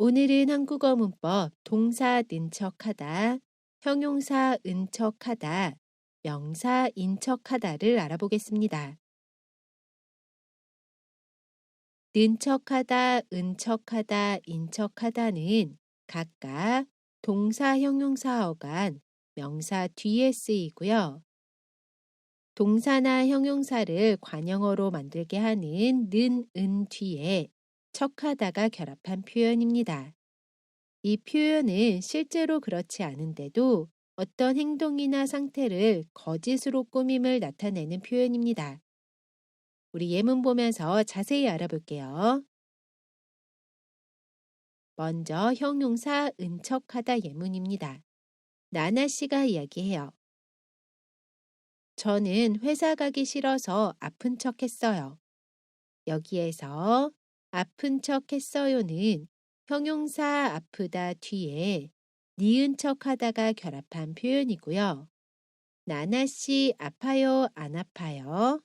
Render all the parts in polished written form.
오늘은 한국어 문법 동사 는척하다, 형용사 은척하다, 명사 인척하다를 알아보겠습니다. 는척하다, 은척하다, 인척하다는 각각 동사, 형용사 어간, 명사 뒤에 쓰이고요. 동사나 형용사를 관형어로 만들게 하는 는, 은 뒤에 척하다가 결합한 표현입니다. 이 표현은 실제로 그렇지 않은데도 어떤 행동이나 상태를 거짓으로 꾸밈을 나타내는 표현입니다. 우리 예문 보면서 자세히 알아볼게요. 먼저 형용사 은척하다 예문입니다. 나나 씨가 이야기해요. 저는 회사 가기 싫어서 아픈 척 했어요. 여기에서 아픈 척 했어요는 형용사 아프다 뒤에 니은 척 하다가 결합한 표현이고요. 나나씨 아파요, 안 아파요?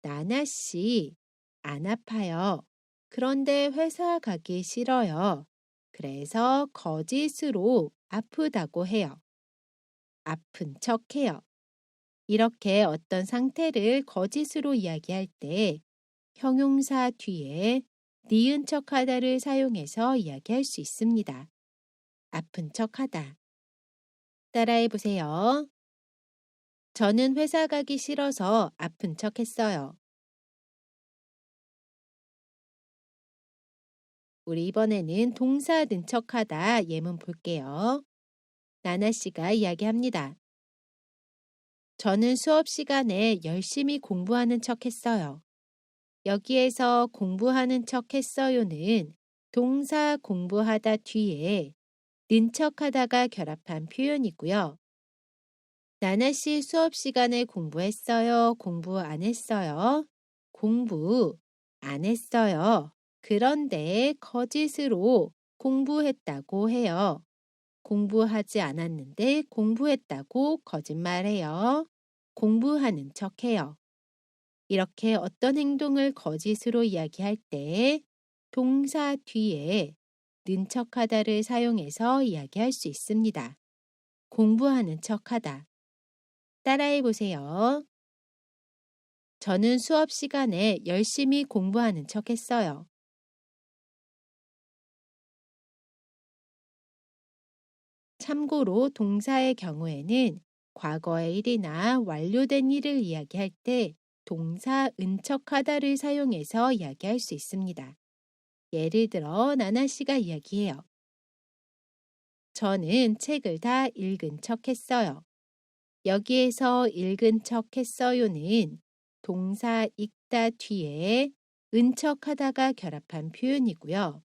나나씨 안 아파요. 그런데 회사 가기 싫어요. 그래서 거짓으로 아프다고 해요. 아픈 척 해요. 이렇게 어떤 상태를 거짓으로 이야기할 때 형용사 뒤에 니은 척하다를 사용해서 이야기할 수 있습니다. 아픈 척하다. 따라해 보세요. 저는 회사 가기 싫어서 아픈 척 했어요. 우리 이번에는 동사 는 척하다 예문 볼게요. 나나 씨가 이야기합니다. 저는 수업 시간에 열심히 공부하는 척 했어요. 여기에서 공부하는 척 했어요는 동사 공부하다 뒤에 는 척하다가 결합한 표현이고요. 나나 씨 수업 시간에 공부했어요? 공부 안 했어요? 공부 안 했어요. 그런데 거짓으로 공부했다고 해요. 공부하지 않았는데 공부했다고 거짓말해요. 공부하는 척해요. 이렇게 어떤 행동을 거짓으로 이야기할 때 동사 뒤에 는 척하다를 사용해서 이야기할 수 있습니다. 공부하는 척하다. 따라해 보세요. 저는 수업 시간에 열심히 공부하는 척 했어요. 참고로 동사의 경우에는 과거의 일이나 완료된 일을 이야기할 때 동사 은척하다를 사용해서 이야기할 수 있습니다. 예를 들어 나나 씨가 이야기해요. 저는 책을 다 읽은 척 했어요. 여기에서 읽은 척 했어요는 동사 읽다 뒤에 은척하다가 결합한 표현이고요.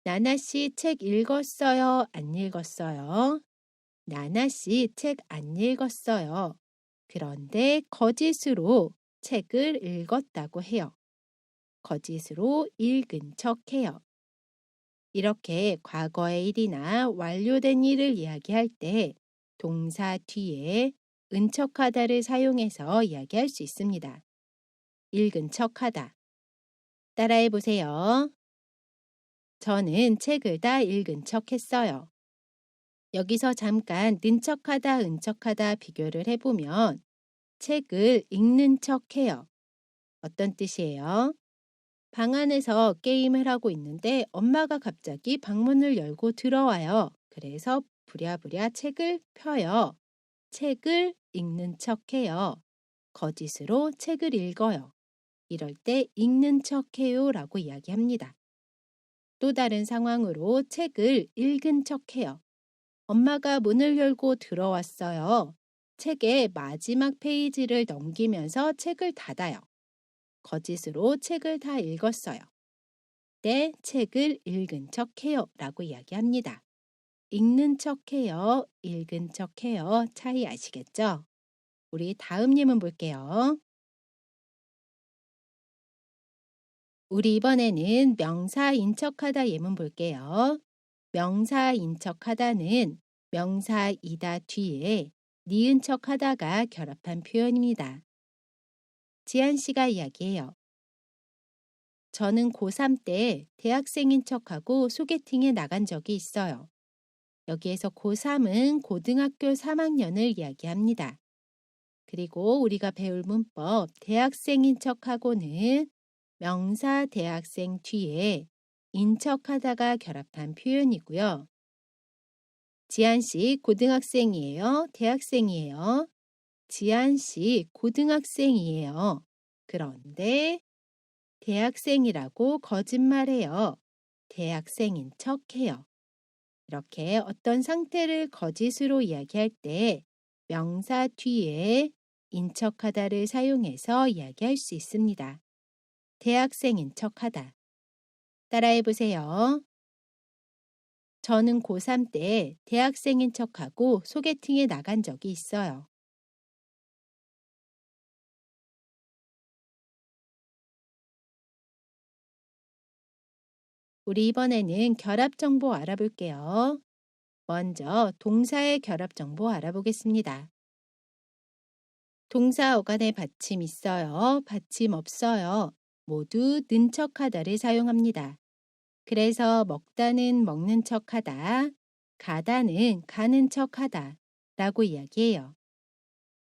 나나 씨 책 읽었어요? 안 읽었어요? 나나 씨 책 안 읽었어요. 그런데 거짓으로 책을 읽었다고 해요. 거짓으로 읽은 척 해요. 이렇게 과거의 일이나 완료된 일을 이야기할 때 동사 뒤에 은척하다를 사용해서 이야기할 수 있습니다. 읽은 척하다. 따라해 보세요. 저는 책을 다 읽은 척 했어요. 여기서 잠깐 는 척하다, 은척하다 비교를 해보면 책을 읽는 척 해요. 어떤 뜻이에요? 방 안에서 게임을 하고 있는데 엄마가 갑자기 방문을 열고 들어와요. 그래서 부랴부랴 책을 펴요. 책을 읽는 척 해요. 거짓으로 책을 읽어요. 이럴 때 읽는 척 해요 라고 이야기합니다. 또 다른 상황으로 책을 읽은 척 해요. 엄마가 문을 열고 들어왔어요. 책의 마지막 페이지를 넘기면서 책을 닫아요. 거짓으로 책을 다 읽었어요. 때 책을 읽은 척해요 라고 이야기합니다. 읽는 척해요, 읽은 척해요 차이 아시겠죠? 우리 다음 예문 볼게요. 우리 이번에는 명사 인척하다 예문 볼게요. 명사 인척하다는 명사이다 뒤에 니은 척하다가 결합한 표현입니다. 지한 씨가 이야기해요. 저는 고3 때 대학생인 척하고 소개팅에 나간 적이 있어요. 여기에서 고3은 고등학교 3학년을 이야기합니다. 그리고 우리가 배울 문법 대학생인 척하고는 명사 대학생 뒤에 인척하다가 결합한 표현이고요. 지한 씨 고등학생이에요? 대학생이에요? 지한 씨 고등학생이에요. 그런데 대학생이라고 거짓말해요. 대학생인 척해요. 이렇게 어떤 상태를 거짓으로 이야기할 때 명사 뒤에 인척하다를 사용해서 이야기할 수 있습니다. 대학생인 척하다. 따라해 보세요. 저는 고3 때 대학생인 척하고 소개팅에 나간 적이 있어요. 우리 이번에는 결합 정보 알아볼게요. 먼저 동사의 결합 정보 알아보겠습니다. 동사 어간에 받침 있어요. 받침 없어요. 모두 는 척하다를 사용합니다. 그래서 먹다는 먹는 척하다, 가다는 가는 척하다 라고 이야기해요.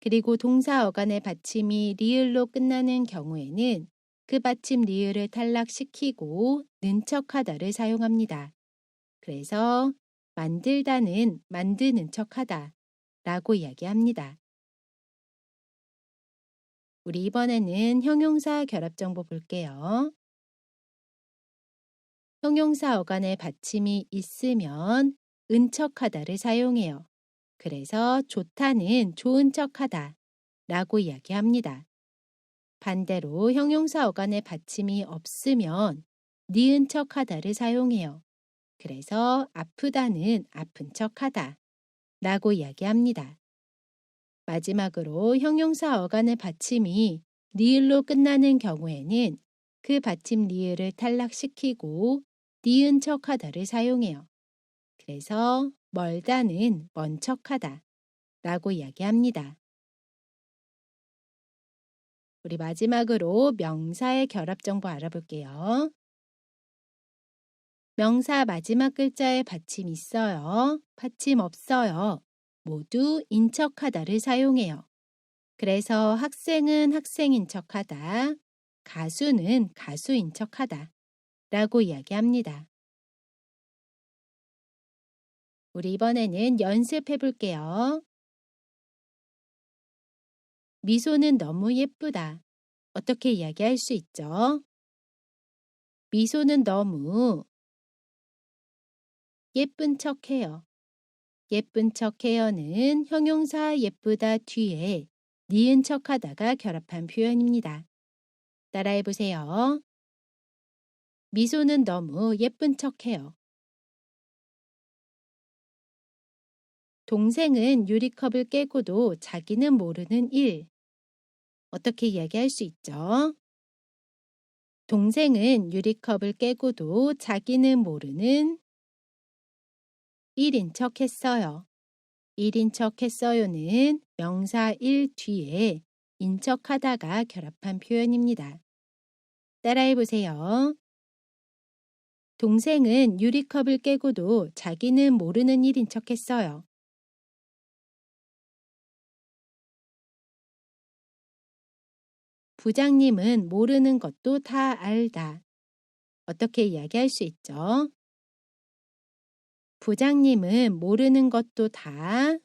그리고 동사 어간의 받침이 리을로 끝나는 경우에는 그 받침 리을을 탈락시키고 는 척하다를 사용합니다. 그래서 만들다는 만드는 척하다 라고 이야기합니다. 우리 이번에는 형용사 결합 정보 볼게요. 형용사 어간에 받침이 있으면 은척하다를 사용해요. 그래서 좋다는 좋은 척하다 라고 이야기합니다. 반대로 형용사 어간에 받침이 없으면 니은 척하다를 사용해요. 그래서 아프다는 아픈 척하다 라고 이야기합니다. 마지막으로 형용사 어간의 받침이 니을로 끝나는 경우에는 그 받침 니을을 탈락시키고 니은 척하다를 사용해요. 그래서 멀다는 먼 척하다 라고 이야기합니다. 우리 마지막으로 명사의 결합 정보 알아볼게요. 명사 마지막 글자에 받침 있어요. 받침 없어요. 모두 인척하다를 사용해요. 그래서 학생은 학생인 척하다, 가수는 가수인 척하다 라고 이야기합니다. 우리 이번에는 연습해 볼게요. 미소는 너무 예쁘다. 어떻게 이야기할 수 있죠? 미소는 너무 예쁜 척해요. 예쁜 척해요는 형용사 예쁘다 뒤에 니은 척하다가 결합한 표현입니다. 따라해 보세요. 미소는 너무 예쁜 척해요. 동생은 유리컵을 깨고도 자기는 모르는 일. 어떻게 이야기할 수 있죠? 동생은 유리컵을 깨고도 자기는 모르는 일인 척 했어요. 일인 척 했어요는 명사 일 뒤에 인척하다가 결합한 표현입니다. 따라해 보세요. 동생은 유리컵을 깨고도 자기는 모르는 일인 척 했어요. 부장님은 모르는 것도 다 알다. 어떻게 이야기할 수 있죠? 부장님은 모르는 것도 다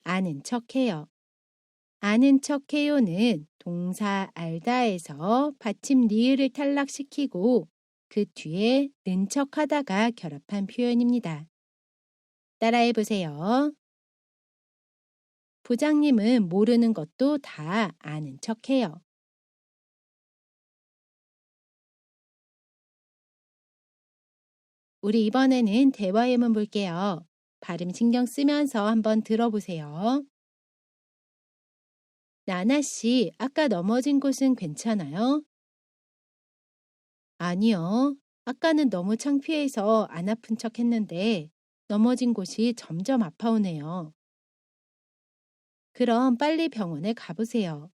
아는 척해요. 아는 척해요는 동사 알다에서 받침 리을을 탈락시키고 그 뒤에 는 척하다가 결합한 표현입니다. 따라해 보세요. 부장님은 모르는 것도 다 아는 척해요. 우리 이번에는 대화 예문 볼게요. 발음 신경 쓰면서 한번 들어보세요. 나나 씨, 아까 넘어진 곳은 괜찮아요? 아니요. 아까는 너무 창피해서 안 아픈 척 했는데 넘어진 곳이 점점 아파오네요. 그럼 빨리 병원에 가보세요.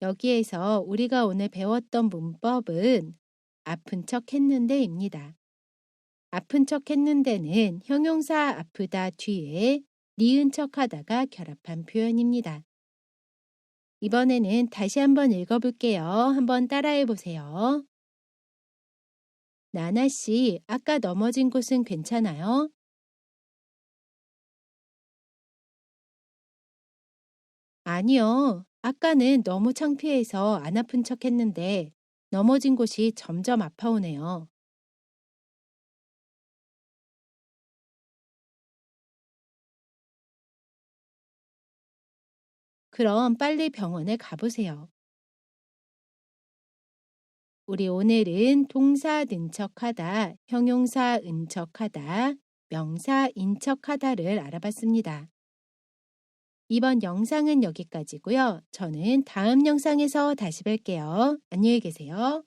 여기에서 우리가 오늘 배웠던 문법은 아픈 척 했는데입니다. 아픈 척 했는데는 형용사 아프다 뒤에 니은 척 하다가 결합한 표현입니다. 이번에는 다시 한번 읽어볼게요. 한번 따라해 보세요. 나나 씨, 아까 넘어진 곳은 괜찮아요? 아니요. 아까는 너무 창피해서 안 아픈 척 했는데 넘어진 곳이 점점 아파오네요. 그럼 빨리 병원에 가보세요. 우리 오늘은 동사 는척하다, 형용사 은척하다, 명사 인척하다를 알아봤습니다. 이번 영상은 여기까지고요. 저는 다음 영상에서 다시 뵐게요. 안녕히 계세요.